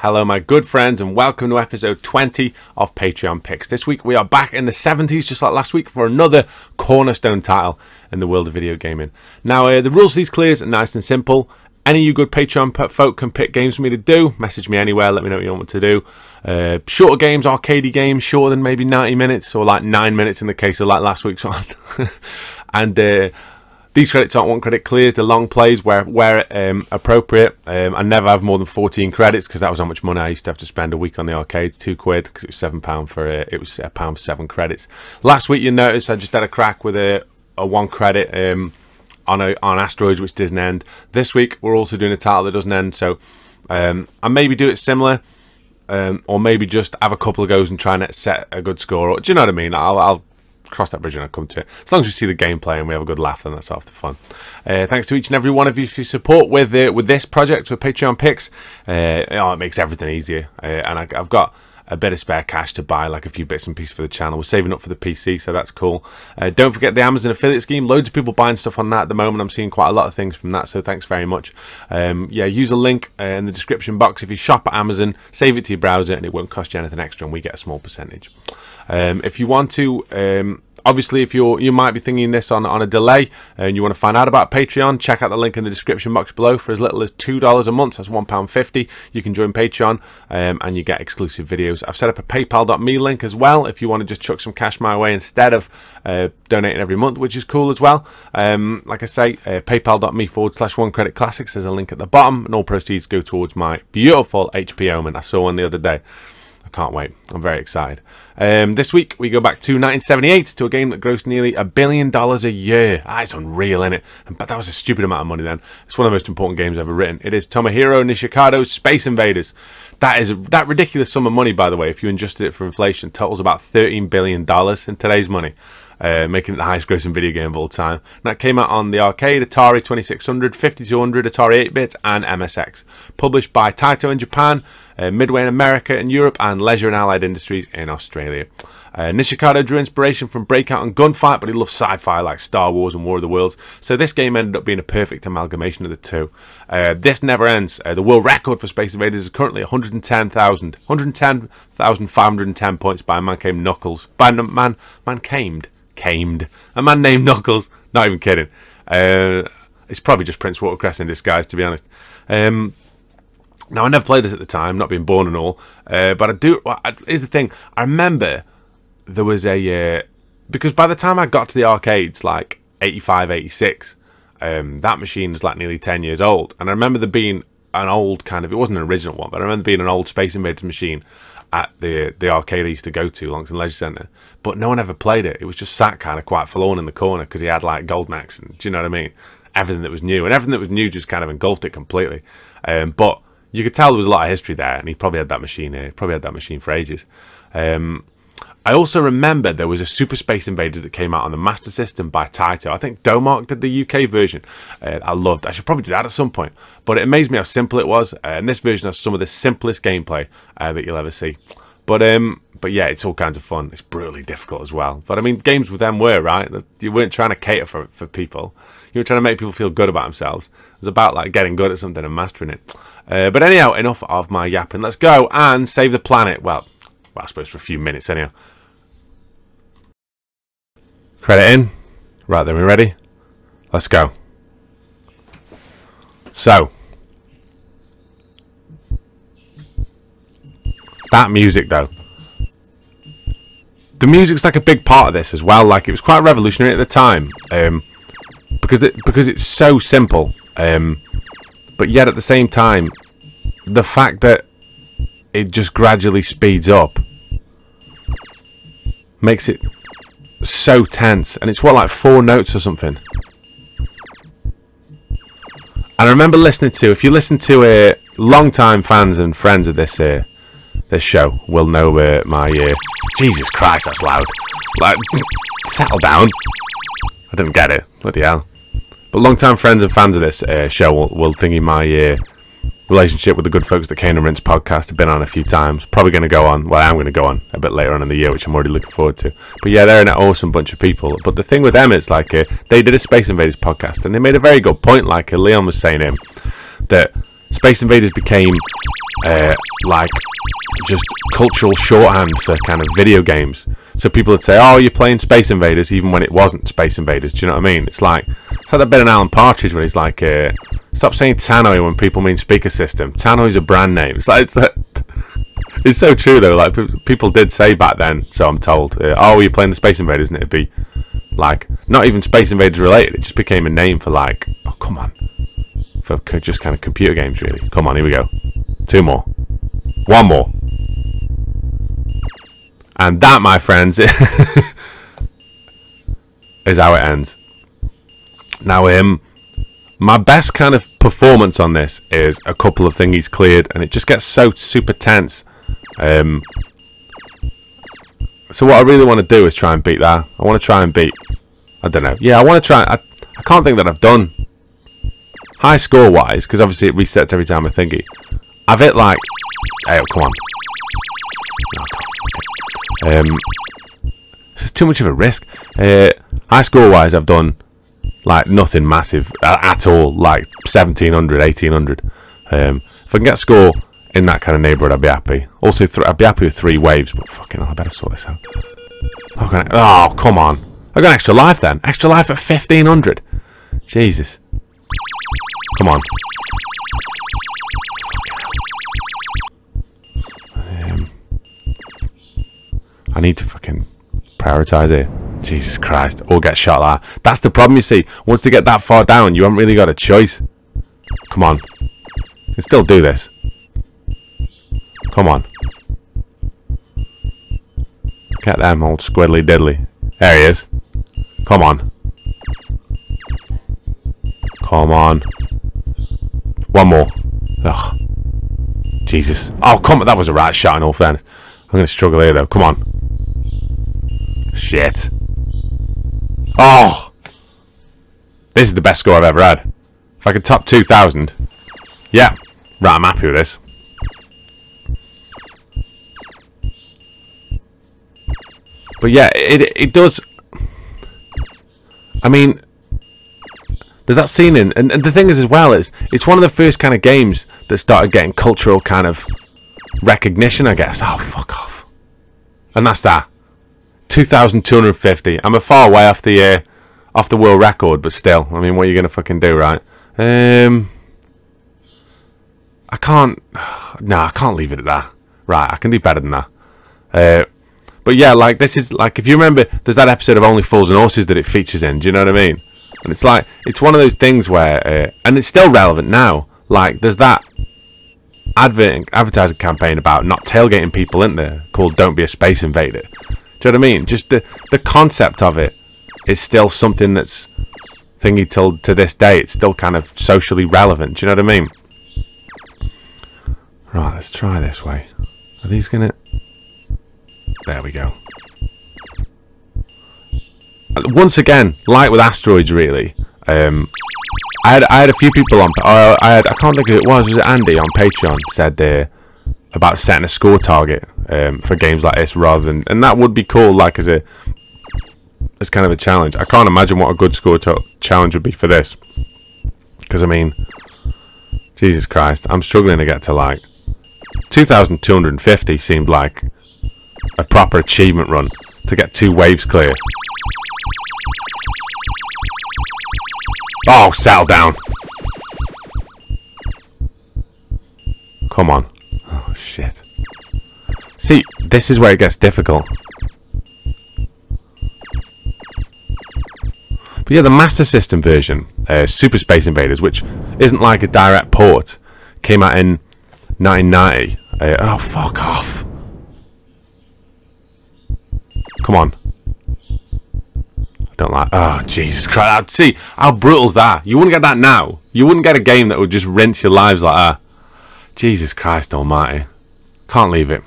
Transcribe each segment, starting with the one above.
Hello my good friends and welcome to episode 20 of Patreon Picks. This week we are back in the 70s just like last week for another cornerstone title in the world of video gaming. Now the rules of these clears are nice and simple. Any of you good Patreon folk can pick games for me to do. Message me anywhere, let me know what you want to do. Shorter games, arcadey games, shorter than maybe 90 minutes or like 9 minutes in the case of like last week's one. And these credits aren't one credit clears, the long plays where appropriate. I never have more than 14 credits because that was how much money I used to have to spend a week on the arcade. £2 because it was £7 for it was £1 for 7 credits. Last week you noticed I just had a crack with a 1 credit on Asteroids, which doesn't end. This week we're also doing a title that doesn't end, so I maybe do it similar, or maybe just have a couple of goes and try and set a good score. Or, do you know what I mean? I'll cross that bridge when I come to it. As long as we see the gameplay and we have a good laugh, then that's half the fun. Thanks to each and every one of you for your support with this project, with Patreon Picks. It makes everything easier, and I've got a bit of spare cash to buy like a few bits and pieces for the channel. We're saving up for the PC, so that's cool. Don't forget the Amazon affiliate scheme. Loads of people buying stuff on that at the moment. I'm seeing quite a lot of things from that, so thanks very much. Yeah, use a link in the description box. If you shop at Amazon, save it to your browser and it won't cost you anything extra, and we get a small percentage. If you want to, obviously, if you might be thinking this on a delay and you want to find out about Patreon, check out the link in the description box below. For as little as $2 a month, that's £1.50, you can join Patreon and you get exclusive videos. I've set up a paypal.me link as well if you want to just chuck some cash my way instead of donating every month, which is cool as well. Like I say, paypal.me/OneCreditClassics. There's a link at the bottom, and all proceeds go towards my beautiful HP Omen. I saw one the other day. I can't wait. I'm very excited. This week we go back to 1978 to a game that grossed nearly $1 billion a year. It's unreal, isn't it? But that was a stupid amount of money then. It's one of the most important games ever written. It is Tomohiro Nishikado's Space Invaders. That ridiculous sum of money, by the way, if you adjusted it for inflation, totals about $13 billion in today's money. Making it the highest grossing video game of all time. And that came out on the arcade, Atari 2600, 5200, Atari 8-bit and MSX. Published by Taito in Japan, Midway in America and Europe, and Leisure and Allied Industries in Australia. Nishikado drew inspiration from Breakout and Gunfight, but he loved sci-fi like Star Wars and War of the Worlds, so this game ended up being a perfect amalgamation of the two. This never ends. The world record for Space Invaders is currently 110,510 points by a man named Knuckles. A man named Knuckles. Not even kidding. It's probably just Prince Watercress in disguise, to be honest. Now, I never played this at the time, not being born and all, but I do. Here's the thing. I remember there was because by the time I got to the arcades, like 85, 86, that machine was like nearly 10 years old. And I remember there being an old kind of, it wasn't an original one, but I remember being an old Space Invaders machine at the arcade I used to go to, Longton Leisure Centre. But no one ever played it. It was just sat kind of quite forlorn in the corner because he had like Golden Axe and, do you know what I mean? Everything that was new. And everything that was new just kind of engulfed it completely. But you could tell there was a lot of history there, and he probably had that machine here. Probably had that machine for ages. I also remember there was a Super Space Invaders that came out on the Master System by Taito. I think Domark did the UK version. I loved. I should probably do that at some point. But it amazed me how simple it was. And this version has some of the simplest gameplay that you'll ever see. But yeah, it's all kinds of fun. It's brutally difficult as well. But I mean, games with them were, right? You weren't trying to cater for people. You were trying to make people feel good about themselves. It was about like getting good at something and mastering it. But anyhow, enough of my yapping. Let's go and save the planet. Well, I suppose for a few minutes anyhow. Credit in. Right then, we ready? Let's go. So, that music though. The music's like a big part of this as well. Like, it was quite revolutionary at the time, because it's so simple. But yet at the same time, the fact that it just gradually speeds up makes it so tense. And it's what, like 4 notes or something. And I remember listening to, if you listen to long-time fans and friends of this show will know my Jesus Christ, that's loud. Like, settle down. I didn't get it. Bloody hell. But long-time friends and fans of this show will think my relationship with the good folks at the Cane and Rinse podcast have been on a few times. Probably going to go on. Well, I'm going to go on a bit later on in the year, which I'm already looking forward to. But yeah, they're an awesome bunch of people. But the thing with them is, like, they did a Space Invaders podcast, and they made a very good point, like Leon was saying, that Space Invaders became like just cultural shorthand for kind of video games. So people would say, "Oh, you're playing Space Invaders," even when it wasn't Space Invaders. Do you know what I mean? It's like that bit in Alan Partridge where he's like, "Stop saying tannoy when people mean speaker system. Tannoy's a brand name." It's so true though. Like people did say back then. So I'm told, "Oh, you're playing the Space Invaders," and it'd be like not even Space Invaders related. It just became a name for like, oh come on, for just kind of computer games really. Come on, here we go. 2 more. 1 more. And that, my friends, is how it ends. Now, my best kind of performance on this is a couple of thingies cleared, and it just gets so super tense. So what I really want to do is try and beat that. I want to try and beat, I don't know. Yeah, I want to try. I can't think that I've done high score wise, because obviously it resets every time I thingy. I've hit like, hey, come on. No, I can't. It's too much of a risk. High score wise, I've done like nothing massive at all, like 1700, 1800. If I can get a score in that kind of neighbourhood, I'd be happy. Also, I'd be happy with 3 waves, but fucking hell, I better sort this out. Oh, come on. I got an extra life then. Extra life at 1500. Jesus. Come on. I need to fucking prioritise it. Jesus Christ. Or get shot like that. That's the problem, you see. Once they get that far down, you haven't really got a choice. Come on. You can still do this. Come on. Get them old squiddly diddly. There he is. Come on. Come on. 1 more. Ugh. Jesus. Oh, come on. That was a right shot in all fairness. I'm going to struggle here, though. Come on. Shit. Oh! This is the best score I've ever had. If I could top 2,000. Yeah. Right, I'm happy with this. But yeah, it does. I mean, there's that scene in, and the thing is as well is it's one of the first kind of games that started getting cultural kind of recognition, I guess. Oh, fuck off. And that's that. 2,250. I'm a far way off the world record, but still. I mean, what are you gonna fucking do, right? I can't. No, I can't leave it at that. Right, I can do better than that. But yeah, like this is like if you remember, there's that episode of Only Fools and Horses that it features in. Do you know what I mean? And it's like it's one of those things where, and it's still relevant now. Like there's that advertising campaign about not tailgating people, isn't there? Called "Don't Be a Space Invader." Do you know what I mean? Just the concept of it is still something that's thingy till to this day. It's still kind of socially relevant. Do you know what I mean? Right, let's try this way. Are these gonna? There we go. Once again, like with asteroids, really. I had a few people on. I can't think of who it was. Was it Andy on Patreon said about setting a score target for games like this rather than, and that would be cool. Like as kind of a challenge. I can't imagine what a good score challenge would be for this. Because I mean, Jesus Christ, I'm struggling to get to like 2,250 seemed like a proper achievement run to get 2 waves clear. Oh, settle down. Come on. Oh, shit. See, this is where it gets difficult. But yeah, the Master System version, Super Space Invaders, which isn't like a direct port, came out in 1990. Oh, fuck off. Come on. I don't like... Oh, Jesus Christ. See, how brutal's that? You wouldn't get that now. You wouldn't get a game that would just rinse your lives like that. Jesus Christ almighty. Can't leave it.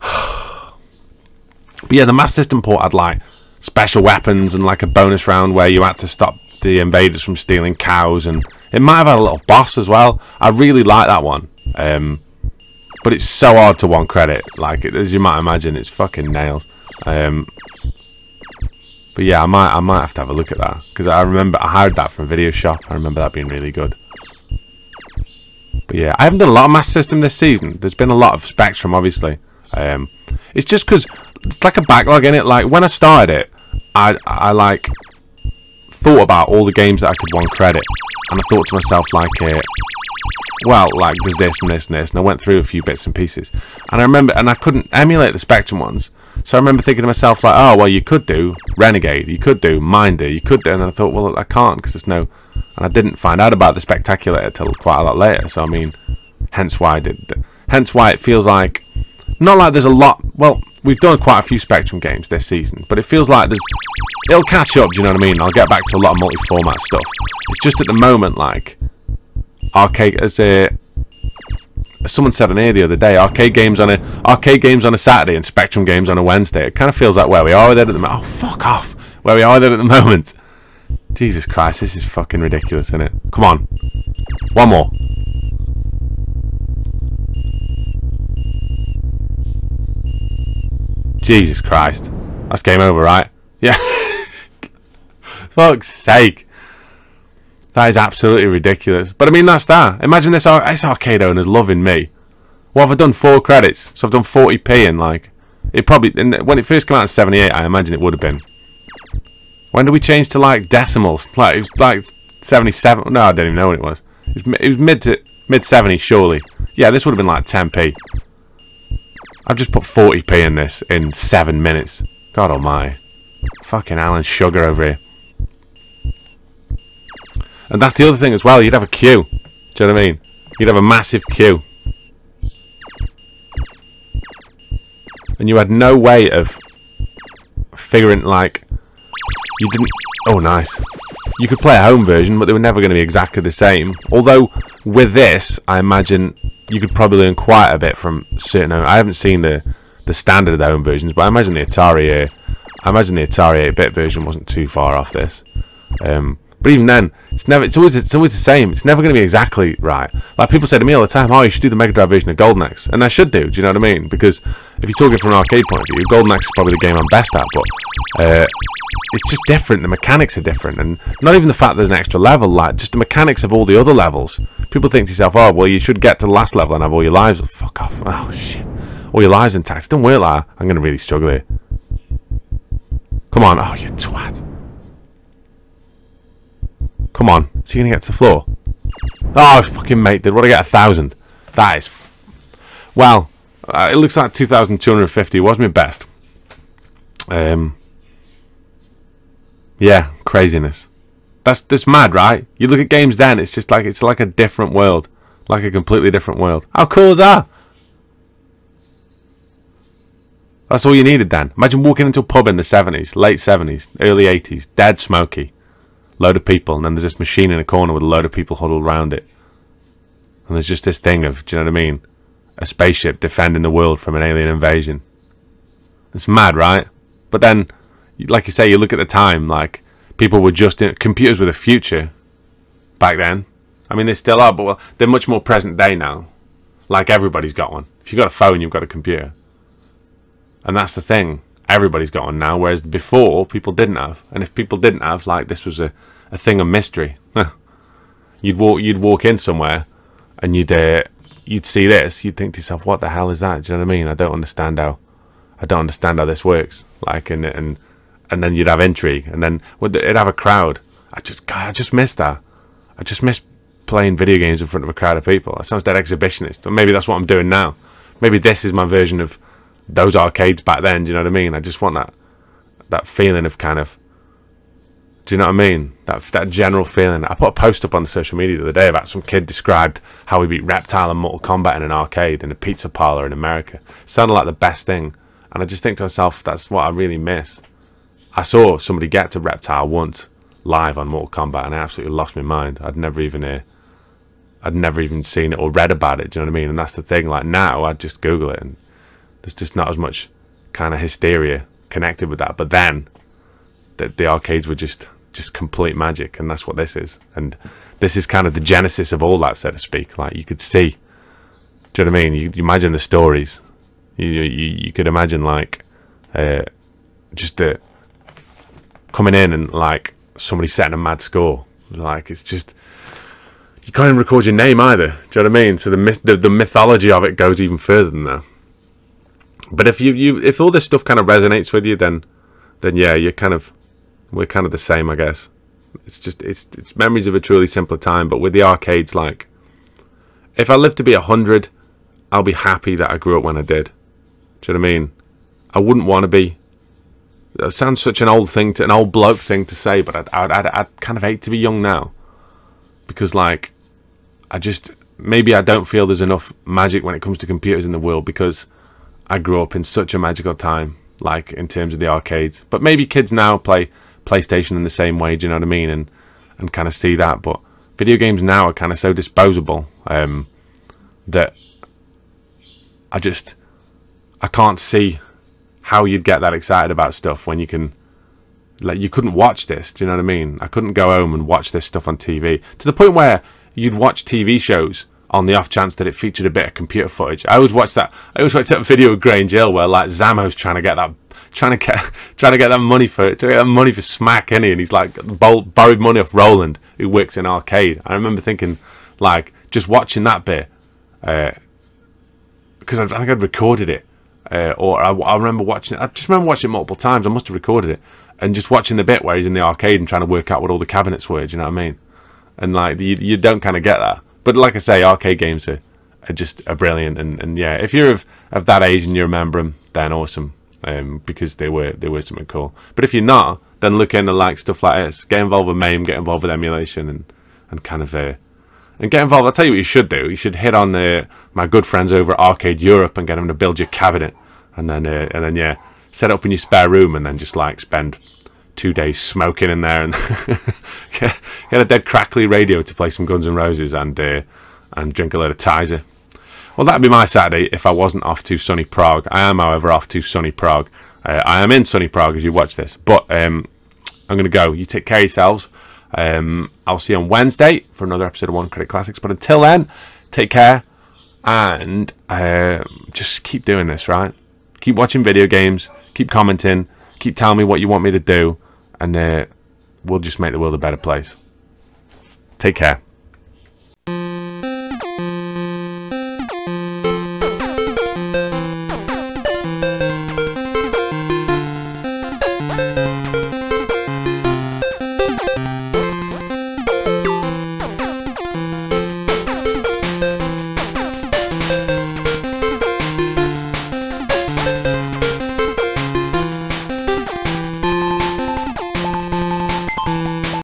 But yeah, the Master System port had like special weapons and like a bonus round where you had to stop the invaders from stealing cows, and it might have had a little boss as well. I really like that one. But it's so hard to one credit. Like, as you might imagine, it's fucking nails. But yeah, I might have to have a look at that. Because I remember I hired that from Video Shop. I remember that being really good. But yeah, I haven't done a lot of Master System this season. There's been a lot of Spectrum, obviously. It's just because it's like a backlog in it. Like when I started it, I like thought about all the games that I could 1 credit, and I thought to myself like, well, like there's this and this and this, and I went through a few bits and pieces, and I remember, and I couldn't emulate the Spectrum ones, so I remember thinking to myself like, oh well, you could do Renegade, you could do Minder, you could do, and then I thought, well, I can't because there's no, and I didn't find out about the Spectaculator till quite a lot later. So I mean, hence why it feels like, not like there's a lot. Well, we've done quite a few Spectrum games this season, but it feels like it'll catch up. Do you know what I mean? I'll get back to a lot of multi-format stuff. It's just at the moment, like arcade, as someone said on here the other day, arcade games on a Saturday and Spectrum games on a Wednesday. It kind of feels like where we are with it at the moment. Oh, fuck off! Where we are with it at the moment. Jesus Christ, this is fucking ridiculous, isn't it? Come on, one more. Jesus Christ, that's game over, right? Yeah. Fuck's sake. That is absolutely ridiculous. But I mean, that's that. Imagine this arcade owner's loving me. What have I done? 4 credits. So I've done 40p, and like, it probably, when it first came out in 78, I imagine it would have been. When did we change to like decimals? Like, it was like 77. No, I don't even know what it was. It was mid 70s, surely. Yeah, this would have been like 10p. I've just put 40p in this in 7 minutes. God almighty. Fucking Alan Sugar over here. And that's the other thing as well. You'd have a queue. Do you know what I mean? You'd have a massive queue. And you had no way of figuring, like, you didn't... Oh, nice. You could play a home version, but they were never going to be exactly the same. Although, with this, I imagine you could probably learn quite a bit from certain... I haven't seen the standard of the home versions, but I imagine the Atari 8-bit version wasn't too far off this. But even then, it's always the same. It's never going to be exactly right. Like people say to me all the time, oh, you should do the Mega Drive version of Golden Axe. And I should do, you know what I mean? Because if you're talking from an arcade point of view, Golden Axe is probably the game I'm best at, but it's just different. The mechanics are different, and not even the fact there's an extra level, like just the mechanics of all the other levels. People think to yourself, oh, well, you should get to the last level and have all your lives. Fuck off. Oh, shit. All your lives intact. It don't work like that. I'm going to really struggle here. Come on. Oh, you twat. Come on. Is he going to get to the floor? Oh, fucking mate did. What did I get? 1,000. That is... Well, it looks like 2,250. It was my best. Yeah, craziness. That's mad, right? You look at games then, it's just like, it's like a different world. Like a completely different world. How cool is that? That's all you needed then. Imagine walking into a pub in the 70s, late 70s, early 80s, dead smoky. Load of people, and then there's this machine in a corner with a load of people huddled around it. And there's just this thing of, do you know what I mean? A spaceship defending the world from an alien invasion. It's mad, right? But then, like you say, you look at the time, like, people were just in computers with a future back then. I mean, they still are, but well, they're much more present day now. Like, everybody's got one. If you've got a phone, you've got a computer. And that's the thing. Everybody's got one now, whereas before, people didn't have. And if people didn't have, like, this was a thing of mystery. You'd walk in somewhere, and you'd see this, you'd think to yourself, what the hell is that? Do you know what I mean? I don't understand how this works. Like, and then you'd have intrigue, and then it'd have a crowd. I just miss that. I just miss playing video games in front of a crowd of people. That sounds dead exhibitionist, but maybe that's what I'm doing now. Maybe this is my version of those arcades back then. Do you know what I mean? I just want that feeling of kind of, do you know what I mean? That general feeling. I put a post up on the social media the other day about some kid described how he beat Reptile and Mortal Kombat in an arcade in a pizza parlor in America. Sounded like the best thing, and I just think to myself, that's what I really miss. I saw somebody get to Reptile once live on Mortal Kombat, and I absolutely lost my mind. I'd never even seen it or read about it. Do you know what I mean? And that's the thing. Like now, I'd just Google it, and there's just not as much kind of hysteria connected with that. But then, the arcades were just complete magic, and that's what this is. And this is kind of the genesis of all that, so to speak. Like you could see. Do you know what I mean? You imagine the stories. You could imagine like just the coming in and like somebody setting a mad score. Like it's just, you can't even record your name either. Do you know what I mean? So the mythology of it goes even further than that. But if all this stuff kind of resonates with you, then yeah, we're kind of the same, I guess. It's just it's memories of a truly simpler time. But with the arcades, like, if I live to be 100, I'll be happy that I grew up when I did. Do you know what I mean? I wouldn't want to be. That sounds such an old bloke thing to say, but I'd kind of hate to be young now, because like, maybe I don't feel there's enough magic when it comes to computers in the world, because I grew up in such a magical time, like in terms of the arcades. But maybe kids now play PlayStation in the same way, do you know what I mean? And kind of see that. But video games now are kind of so disposable that I can't see how you'd get that excited about stuff when you can, like, you couldn't watch this, do you know what I mean? I couldn't go home and watch this stuff on TV, to the point where you'd watch TV shows on the off chance that it featured a bit of computer footage. I always watched that video of Grange Hill where like Zamo's trying to get that money for smack, innit? And he's like borrowed money off Roland, who works in arcade. I remember thinking, like, just watching that bit, because I think I'd recorded it, or I remember watching it. I just remember watching it multiple times. I must have recorded it, and just watching the bit where he's in the arcade and trying to work out what all the cabinets were. Do you know what I mean? And like, you don't kind of get that. But like I say, arcade games are brilliant, and yeah, if you're of that age and you remember them, then awesome, because they were something cool. But if you're not, then look into like stuff like this. Get involved with MAME, get involved with emulation, and kind of and get involved. I'll tell you what you should do. You should hit on my good friends over at Arcade Europe and get them to build your cabinet, and then yeah, set it up in your spare room, and then just like spend 2 days smoking in there and get a dead crackly radio to play some Guns N' Roses and drink a load of Tizer. Well, that'd be my Saturday if I wasn't off to sunny Prague. I am, however, off to sunny Prague. I am in sunny Prague as you watch this, but I'm going to go. You take care of yourselves. I'll see you on Wednesday for another episode of One Credit Classics. But until then, take care, and just keep doing this, right? Keep watching video games, keep commenting, keep telling me what you want me to do, and we'll just make the world a better place. Take care.